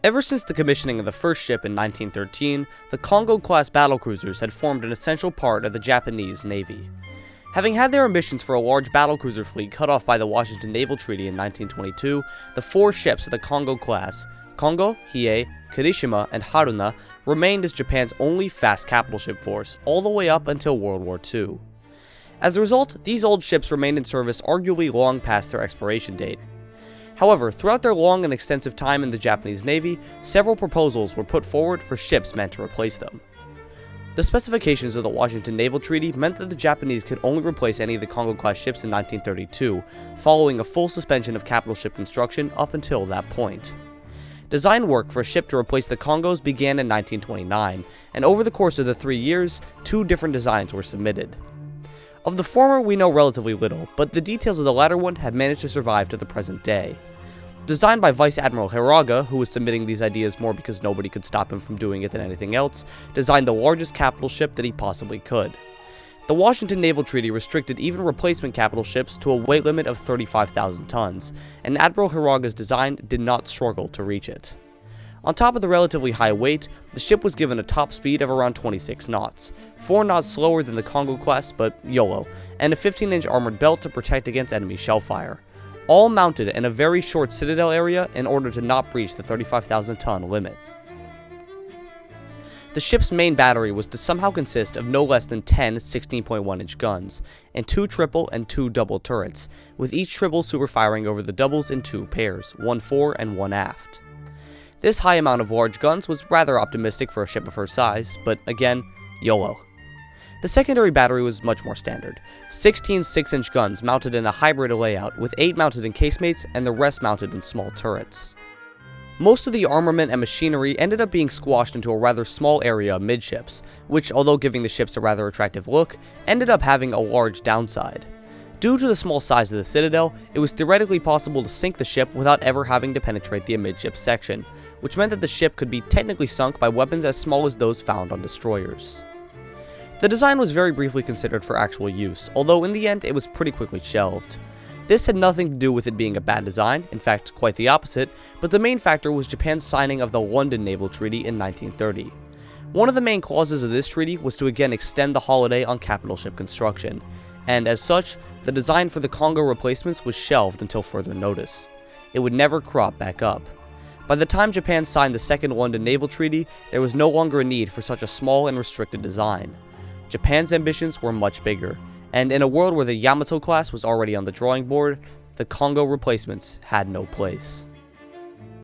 Ever since the commissioning of the first ship in 1913, the Kongō-class battlecruisers had formed an essential part of the Japanese Navy. Having had their ambitions for a large battlecruiser fleet cut off by the Washington Naval Treaty in 1922, the 4 ships of the Kongō class, Kongō, Hiei, Kirishima, and Haruna, remained as Japan's only fast capital ship force, all the way up until World War II. As a result, these old ships remained in service arguably long past their expiration date. However, throughout their long and extensive time in the Japanese Navy, several proposals were put forward for ships meant to replace them. The specifications of the Washington Naval Treaty meant that the Japanese could only replace any of the Kongō-class ships in 1932, following a full suspension of capital ship construction up until that point. Design work for a ship to replace the Kongōs began in 1929, and over the course of the 3 years, 2 different designs were submitted. Of the former we know relatively little, but the details of the latter one have managed to survive to the present day. Designed by Vice Admiral Hiraga, who was submitting these ideas more because nobody could stop him from doing it than anything else, designed the largest capital ship that he possibly could. The Washington Naval Treaty restricted even replacement capital ships to a weight limit of 35,000 tons, and Admiral Hiraga's design did not struggle to reach it. On top of the relatively high weight, the ship was given a top speed of around 26 knots, 4 knots slower than the Kongō class, but YOLO, and a 15-inch armored belt to protect against enemy shellfire, all mounted in a very short citadel area in order to not breach the 35,000-ton limit. The ship's main battery was to somehow consist of no less than 10 16.1-inch guns, and 2 triple and 2 double turrets, with each triple superfiring over the doubles in 2 pairs, one fore and one aft. This high amount of large guns was rather optimistic for a ship of her size, but again, YOLO. The secondary battery was much more standard, 16 6-inch guns mounted in a hybrid layout with 8 mounted in casemates and the rest mounted in small turrets. Most of the armament and machinery ended up being squashed into a rather small area amidships, which, although giving the ships a rather attractive look, ended up having a large downside. Due to the small size of the citadel, it was theoretically possible to sink the ship without ever having to penetrate the amidships section, which meant that the ship could be technically sunk by weapons as small as those found on destroyers. The design was very briefly considered for actual use, although in the end it was pretty quickly shelved. This had nothing to do with it being a bad design, in fact quite the opposite, but the main factor was Japan's signing of the London Naval Treaty in 1930. One of the main clauses of this treaty was to again extend the holiday on capital ship construction, and as such, the design for the Kongō replacements was shelved until further notice. It would never crop back up. By the time Japan signed the Second London Naval Treaty, there was no longer a need for such a small and restricted design. Japan's ambitions were much bigger, and in a world where the Yamato class was already on the drawing board, the Kongō replacements had no place.